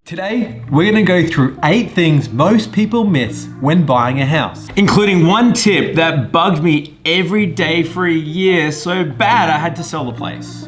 Today, we're gonna go through 8 things most people miss when buying a house. Including one tip that bugged me every day for a year so bad I had to sell the place.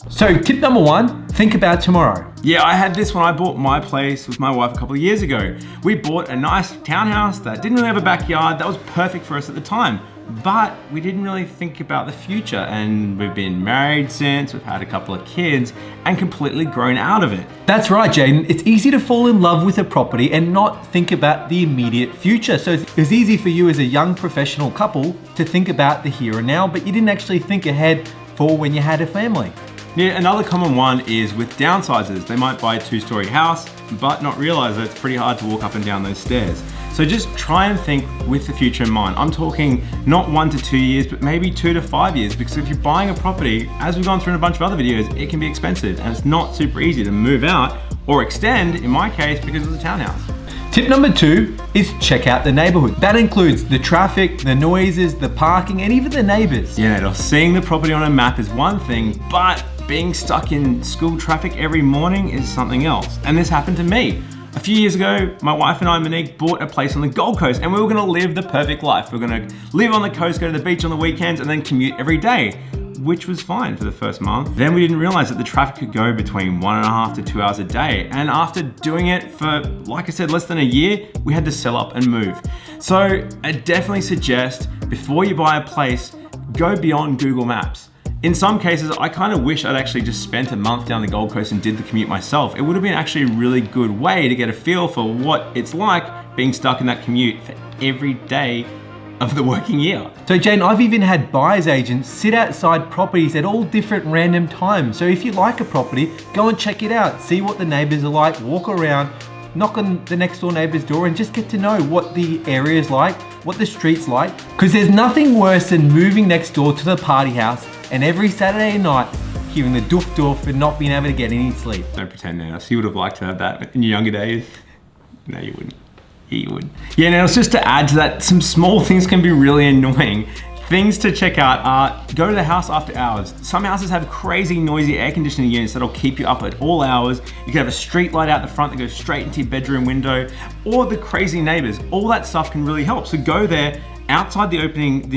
So tip number 1, think about tomorrow. Yeah, I had this when I bought my place with my wife a couple of years ago. We bought a nice townhouse that didn't really have a backyard that was perfect for us at the time. But we didn't really think about the future, and we've been married since, we've had a couple of kids, and completely grown out of it. That's right, Jayden. It's easy to fall in love with a property and not think about the immediate future. So it's easy for you as a young professional couple to think about the here and now, but you didn't actually think ahead for when you had a family. Yeah, another common one is with downsizers. They might buy a 2-story house, but not realize that it's pretty hard to walk up and down those stairs. So just try and think with the future in mind. I'm talking not 1 to 2 years, but maybe 2 to 5 years, because if you're buying a property, as we've gone through in a bunch of other videos, it can be expensive and it's not super easy to move out or extend, in my case, because of the townhouse. Tip number 2 is check out the neighborhood. That includes the traffic, the noises, the parking, and even the neighbors. Yeah, seeing the property on a map is one thing, but being stuck in school traffic every morning is something else. And this happened to me. A few years ago, my wife and I, Monique, bought a place on the Gold Coast, and we were gonna live the perfect life. We were gonna live on the coast, go to the beach on the weekends, and then commute every day, which was fine for the first month. Then we didn't realize that the traffic could go between 1.5 to 2 hours a day. And after doing it for, like I said, less than a year, we had to sell up and move. So I definitely suggest, before you buy a place, go beyond Google Maps. In some cases, I kind of wish I'd actually just spent a month down the Gold Coast and did the commute myself. It would have been actually a really good way to get a feel for what it's like being stuck in that commute for every day of the working year. So Jane, I've even had buyer's agents sit outside properties at all different random times. So if you like a property, go and check it out, see what the neighbors are like, walk around, knock on the next door neighbor's door and just get to know what the area is like, what the street's like. Because there's nothing worse than moving next door to the party house and every Saturday night hearing the doof doof and not being able to get any sleep. Don't pretend now. So you would have liked to have that in your younger days? No, you wouldn't. Yeah, you would. Yeah, now it's just to add to that, some small things can be really annoying. Things to check out are, go to the house after hours. Some houses have crazy noisy air conditioning units that'll keep you up at all hours. You can have a street light out the front that goes straight into your bedroom window, or the crazy neighbors. All that stuff can really help. So go there outside the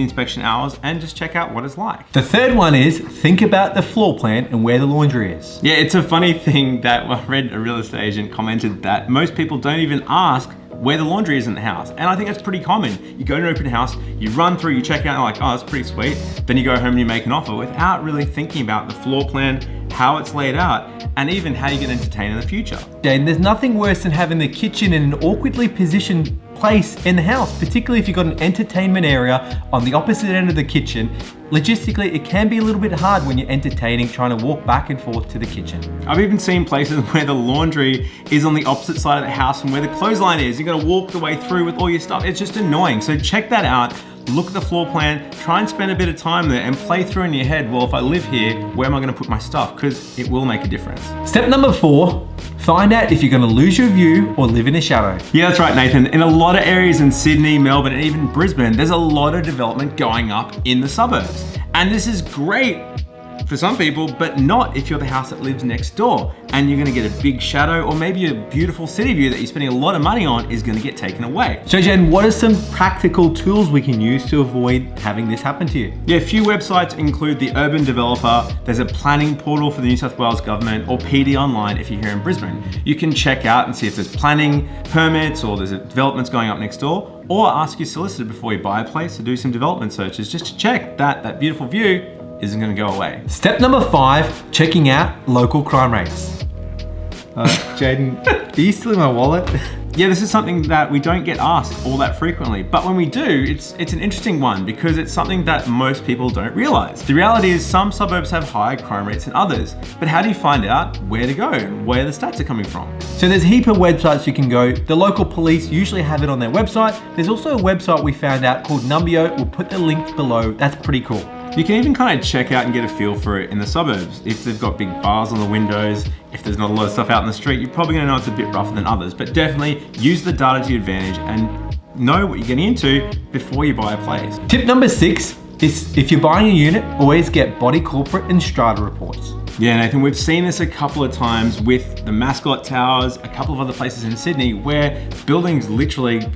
inspection hours and just check out what it's like. The third one is think about the floor plan and where the laundry is. Yeah, it's a funny thing that I read a real estate agent commented that most people don't even ask where the laundry is in the house. And I think that's pretty common. You go to an open house, you run through, you check out, and you're like, oh, that's pretty sweet. Then you go home and you make an offer without really thinking about the floor plan, how it's laid out, and even how you can entertain in the future. And there's nothing worse than having the kitchen in an awkwardly positioned place in the house, particularly if you've got an entertainment area on the opposite end of the kitchen. Logistically, it can be a little bit hard when you're entertaining, trying to walk back and forth to the kitchen. I've even seen places where the laundry is on the opposite side of the house from where the clothesline is. You gotta walk the way through with all your stuff. It's just annoying. So check that out. Look at the floor plan, try and spend a bit of time there and play through in your head, well, if I live here, where am I gonna put my stuff? Because it will make a difference. Step number 4, find out if you're gonna lose your view or live in a shadow. Yeah, that's right, Nathan. In a lot of areas in Sydney, Melbourne, and even Brisbane, there's a lot of development going up in the suburbs. And this is great for some people, but not if you're the house that lives next door and you're gonna get a big shadow, or maybe a beautiful city view that you're spending a lot of money on is gonna get taken away. So Jen, what are some practical tools we can use to avoid having this happen to you? Yeah, a few websites include the Urban Developer, there's a planning portal for the New South Wales government, or PD Online if you're here in Brisbane. You can check out and see if there's planning permits or there's developments going up next door, or ask your solicitor before you buy a place to do some development searches just to check that that beautiful view isn't gonna go away. Step number 5, checking out local crime rates. Jayden, are you stealing my wallet? Yeah, this is something that we don't get asked all that frequently, but when we do, it's an interesting one because it's something that most people don't realize. The reality is some suburbs have higher crime rates than others, but how do you find out where to go and where the stats are coming from? So there's a heap of websites you can go. The local police usually have it on their website. There's also a website we found out called Numbeo. We'll put the link below. That's pretty cool. You can even kind of check out and get a feel for it in the suburbs. If they've got big bars on the windows, if there's not a lot of stuff out in the street, you're probably gonna know it's a bit rougher than others, but definitely use the data to your advantage and know what you're getting into before you buy a place. Tip number 6, If you're buying a unit, always get body corporate and strata reports. Yeah, Nathan, we've seen this a couple of times with the Mascot Towers, a couple of other places in Sydney where buildings literally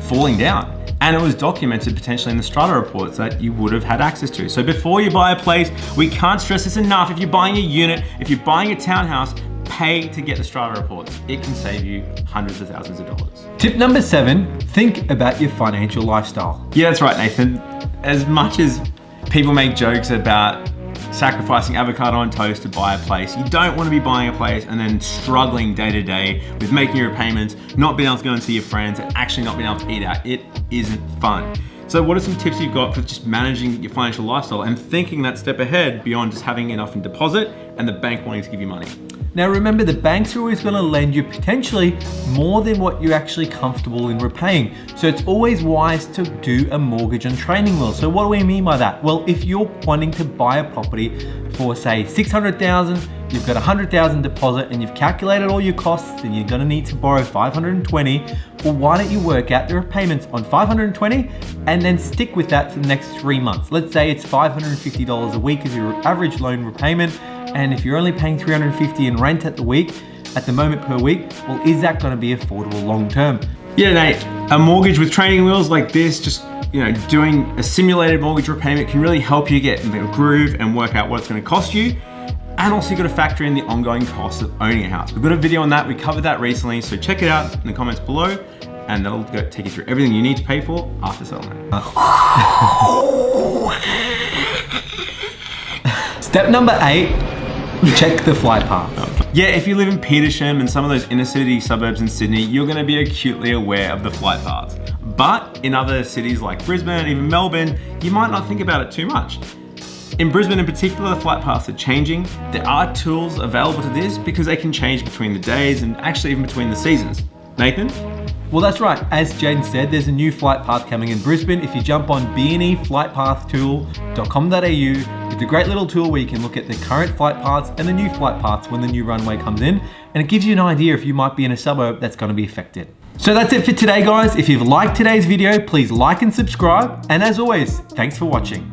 falling down. And it was documented potentially in the strata reports that you would have had access to. So before you buy a place, we can't stress this enough. If you're buying a unit, if you're buying a townhouse, pay to get the strata reports. It can save you hundreds of thousands of dollars. Tip number 7, think about your financial lifestyle. Yeah, that's right, Nathan. As much as people make jokes about sacrificing avocado on toast to buy a place, you don't want to be buying a place and then struggling day to day with making your payments, not being able to go and see your friends, and actually not being able to eat out. It isn't fun. So what are some tips you've got for just managing your financial lifestyle and thinking that step ahead beyond just having enough in deposit and the bank wanting to give you money? Now remember, the banks are always going to lend you potentially more than what you're actually comfortable in repaying. So it's always wise to do a mortgage on training wheels. So what do we mean by that? Well, if you're wanting to buy a property for say $600,000, you've got $100,000 deposit and you've calculated all your costs and you're going to need to borrow $520, well, why don't you work out the repayments on $520 and then stick with that for the next 3 months. Let's say it's $550 a week as your average loan repayment. And if you're only paying $350 in rent at the moment per week, well, is that going to be affordable long term? Yeah, Nate, a mortgage with training wheels like this, just doing a simulated mortgage repayment can really help you get in the groove and work out what it's going to cost you. And also you've got to factor in the ongoing costs of owning a house. We've got a video on that. We covered that recently. So check it out in the comments below and that'll take you through everything you need to pay for after settlement. Step number 8, check the flight path. Yeah, if you live in Petersham and some of those inner city suburbs in Sydney, you're going to be acutely aware of the flight paths. But in other cities like Brisbane and even Melbourne, you might not think about it too much. In Brisbane in particular, the flight paths are changing. There are tools available to this because they can change between the days and actually even between the seasons. Nathan? Well, that's right. As Jayden said, there's a new flight path coming in Brisbane. If you jump on bneflightpathtool.com.au, it's a great little tool where you can look at the current flight paths and the new flight paths when the new runway comes in. And it gives you an idea if you might be in a suburb that's going to be affected. So that's it for today, guys. If you've liked today's video, please like and subscribe. And as always, thanks for watching.